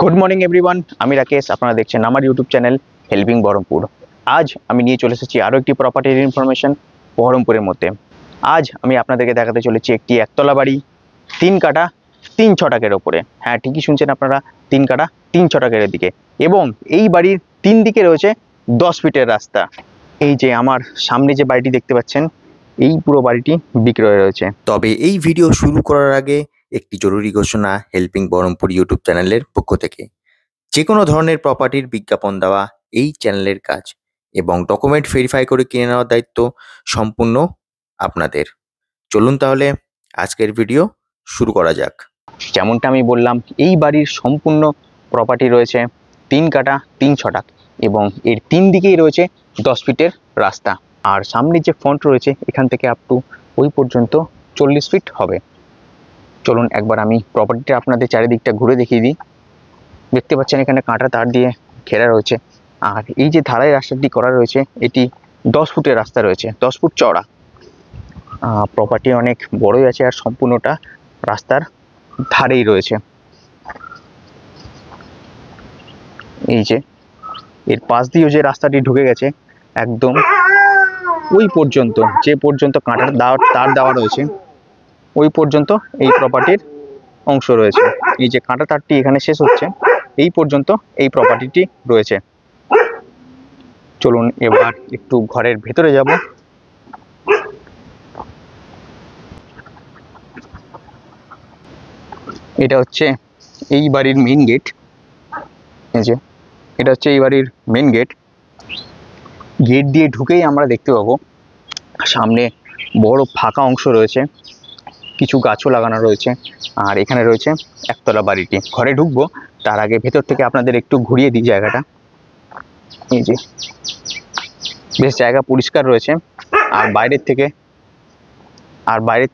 Good morning everyone, আমি রাকেশ। আপনারা দেখছেন আমার ইউটিউব চ্যানেল হেল্পিং বহরমপুর। আজ আমি নিয়ে চলে এসেছি আরও একটি প্রপার্টির ইনফরমেশন বহরমপুরের মধ্যে। আজ আমি আপনাদেরকে দেখাতে চলেছি একটি একতলা বাড়ি 3 কাঠা 3 ছটাকের ওপরে। হ্যাঁ, ঠিকই শুনছেন আপনারা, 3 কাঠা 3 ছটাকের দিকে। এবং এই বাড়ির 3 দিকে রয়েছে 10 ফিটের রাস্তা। এই যে আমার সামনে যে বাড়িটি দেখতে পাচ্ছেন, এই পুরো বাড়িটি বিক্রয় রয়েছে। তবে এই ভিডিও শুরু করার আগে একটি জরুরি ঘোষণা হেল্পিং বহরমপুর ইউটিউব চ্যানেলের পক্ষ থেকে। যে কোনো ধরনের প্রপার্টির বিজ্ঞাপন দেওয়া এই চ্যানেলের কাজ এবং ডকুমেন্ট ভেরিফাই করে কিনে নেওয়ার দায়িত্ব সম্পূর্ণ আপনাদের। চলুন তাহলে আজকের ভিডিও শুরু করা যাক। যেমনটা আমি বললাম, এই বাড়ির সম্পূর্ণ প্রপার্টি রয়েছে 3 কাঠা 3 ছটাক এবং এর 3 দিকেই রয়েছে 10 ফিটের রাস্তা। আর সামনে যে ফ্রন্ট রয়েছে এখান থেকে আপ টু ওই পর্যন্ত 40 ফিট হবে। চলুন একবার আমি প্রপার্টিটা আপনাদের চারিদিকটা ঘুরে দেখিয়ে দিই। দেখতে পাচ্ছেন এখানে কাঁটা তার দিয়ে ঘেরা রয়েছে। আর এই যে ধারাই রাস্তাটি করা রয়েছে, এটি 10 ফুটের রাস্তা রয়েছে, 10 ফুট চওড়া। প্রপার্টি অনেক বড়ই আছে আর সম্পূর্ণটা রাস্তার ধারেই রয়েছে। এই যে এর পাশ দিয়ে যে রাস্তাটি ঢুকে গেছে একদম ওই পর্যন্ত, যে পর্যন্ত কাঁটার তার দেওয়া রয়েছে ওই পর্যন্ত এই প্রপার্টির অংশ রয়েছে। এই যে কাঁটা তারটি এখানে শেষ হচ্ছে, এই পর্যন্ত এই প্রপার্টিটি রয়েছে। চলুন এবার একটু ঘরের ভেতরে যাব। এটা হচ্ছে এই বাড়ির মেইন গেট। এই যে এটা হচ্ছে এই বাড়ির মেইন গেট। গেট দিয়ে ঢুকেই আমরা দেখতে পাবো সামনে বড় ফাঁকা অংশ রয়েছে, কিছু গাছও লাগানো রয়েছে। আর এখানে রয়েছে একতলা বাড়িটি। ঘরে ঢুকবো তার আগে ভেতর থেকে আপনাদের একটু ঘুরিয়ে দিই জায়গাটা। এই যে বেশ জায়গা পরিষ্কার রয়েছে। আর বাইরের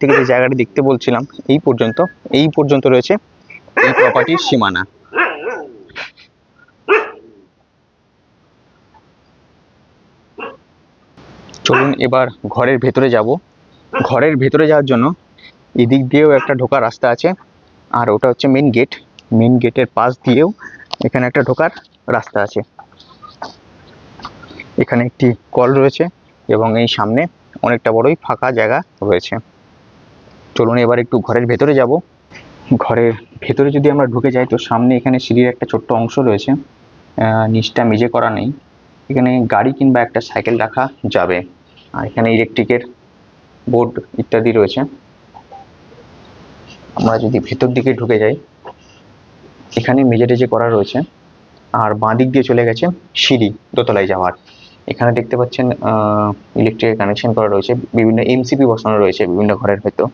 থেকে যে জায়গাটি দেখতে বলছিলাম, এই পর্যন্ত রয়েছে এই প্রপার্টির সীমানা। চলুন এবার ঘরের ভেতরে যাব। ঘরের ভেতরে যাওয়ার জন্য এদিক দিয়েও একটা ঢোকার রাস্তা আছে, আর ওটা হচ্ছে মেন গেট। মেন গেটের পাশ দিয়েও এখানে একটা ঢোকার রাস্তা আছে। এখানে একটি কল রয়েছে এবং এই সামনে অনেকটা বড়ই ফাঁকা জায়গা রয়েছে। চলুন এবার একটু ঘরের ভেতরে যাব। ঘরের ভেতরে যদি আমরা ঢুকে যাই তো সামনে এখানে সিঁড়ির একটা ছোট্ট অংশ রয়েছে, নিচটা মেঝে করা নেই। এখানে গাড়ি কিংবা একটা সাইকেল রাখা যাবে। আর এখানে ইলেকট্রিকের বোর্ড ইত্যাদি রয়েছে। আমরা যদি ভেতর দিকে ঢুকে যাই, এখানে মেঝে টেঝে করা রয়েছে। আর বাঁ দিক দিয়ে চলে গেছে সিঁড়ি দোতলায় যাওয়ার। এখানে দেখতে পাচ্ছেন ইলেকট্রিকের কানেকশন করা রয়েছে, বিভিন্ন এমসিপি বসানো রয়েছে বিভিন্ন ঘরের ভেতর।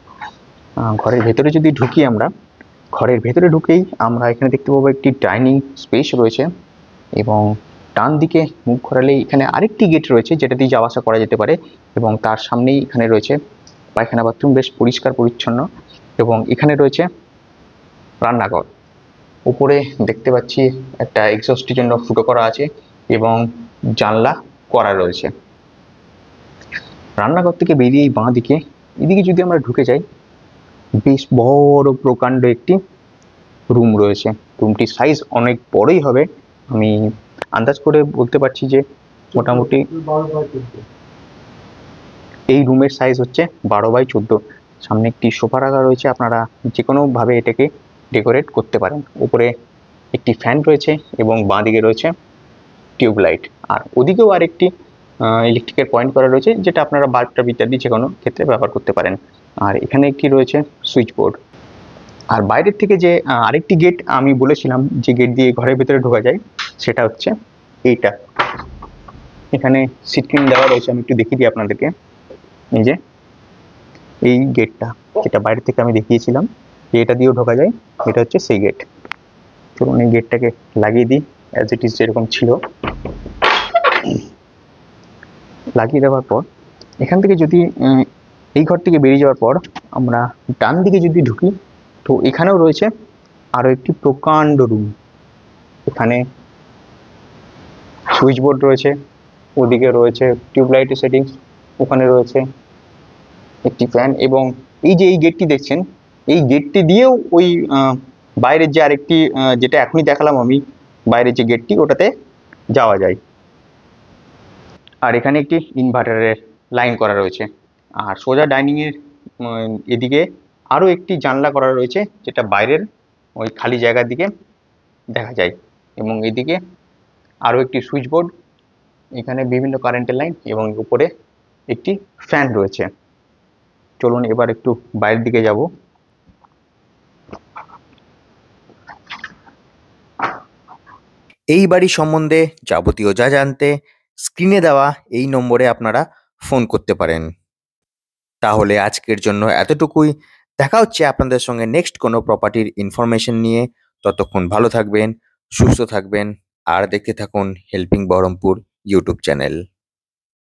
ঘরের ভেতরে যদি ঢুকি আমরা, ঘরের ভেতরে ঢুকেই আমরা এখানে দেখতে পাবো একটি ডাইনিং স্পেস রয়েছে এবং ডান দিকে মুখ ঘোরালেই এখানে আরেকটি গেট রয়েছে যেটা দিয়ে যাওয়া আসা করা যেতে পারে। এবং তার সামনেই এখানে রয়েছে পায়খানা বাথরুম, বেশ পরিষ্কার পরিচ্ছন্ন। এবং এখানে রয়েছে রান্নাঘর। উপরে দেখতে পাচ্ছি একটা এক্সস্টের জন্য ফুটো করা আছে এবং জানলা করা রয়েছে। রান্নাঘর থেকে বেরিয়ে বাঁ দিকে এদিকে যদি আমরা ঢুকে যাই, বেশ বড় প্রকাণ্ড একটি রুম রয়েছে। রুমটির সাইজ অনেক বড়ই হবে। আমি আন্দাজ করে বলতে পারছি যে মোটামুটি এই রুমের সাইজ হচ্ছে 12x14। সামনে একটি সোফা রাখা রয়েছে, আপনারা যে কোনোভাবে এটাকে ডেকোরেট করতে পারেন। উপরে একটি ফ্যান রয়েছে এবং বাঁ দিকে রয়েছে টিউবলাইট। আর ওদিকেও আরেকটি ইলেকট্রিকের পয়েন্ট করা রয়েছে, যেটা আপনারা বাল্বটা ইত্যাদি যে কোনো ক্ষেত্রে ব্যবহার করতে পারেন। আর এখানে একটি রয়েছে সুইচ বোর্ড। আর বাইরের থেকে যে আরেকটি গেট আমি বলেছিলাম যে গেট দিয়ে ঘরের ভেতরে ঢোকা যায়, সেটা হচ্ছে এইটা। এখানে সিটকিন দেওয়া রয়েছে, আমি একটু দেখিয়ে দিই আপনাদেরকে। এই যে এই গেটটা, যেটা বাইরে থেকে আমি দেখিয়েছিলাম যে এটা দিয়েও ঢোকা যায়, এটা হচ্ছে সেই গেট। চলুন এই গেটটাকে লাগিয়ে দিই অ্যাজ ইট ইজ যেরকম ছিল। লাগিয়ে দেওয়ার পর এখান থেকে যদি এই ঘর থেকে বেরিয়ে যাওয়ার পর আমরা ডান দিকে যদি ঢুকি, তো এখানেও রয়েছে আরও একটি প্রকাণ্ড রুম। এখানে সুইচ বোর্ড রয়েছে, ওদিকে রয়েছে টিউবলাইটের সেটিংস, ওখানে রয়েছে একটি ফ্যান। এবং এই যে এই গেটটি দেখছেন, এই গেটটি দিয়েও ওই বাইরের যে আরেকটি যেটা এখনই দেখালাম আমি, বাইরের যে গেটটি ওটাতে যাওয়া যায়। আর এখানে একটি ইনভার্টারের লাইন করা রয়েছে। আর সোজা ডাইনিংয়ের এদিকে আরও একটি জানলা করা রয়েছে, যেটা বাইরের ওই খালি জায়গার দিকে দেখা যায়। এবং এদিকে আরও একটি সুইচ বোর্ড, এখানে বিভিন্ন কারেন্টের লাইন এবং উপরে একটি ফ্যান রয়েছে। চলুন এবার একটু বাইরের দিকে যাব। এই বাড়ি সম্বন্ধে যাবতীয় যা জানতে স্ক্রিনে দেওয়া এই নম্বরে আপনারা ফোন করতে পারেন। তাহলে আজকের জন্য এতটুকুই। দেখা হচ্ছে আপনাদের সঙ্গে নেক্সট কোনো প্রপার্টির ইনফরমেশন নিয়ে। ততক্ষণ ভালো থাকবেন, সুস্থ থাকবেন আর দেখতে থাকুন হেল্পিং বহরমপুর ইউটিউব চ্যানেল।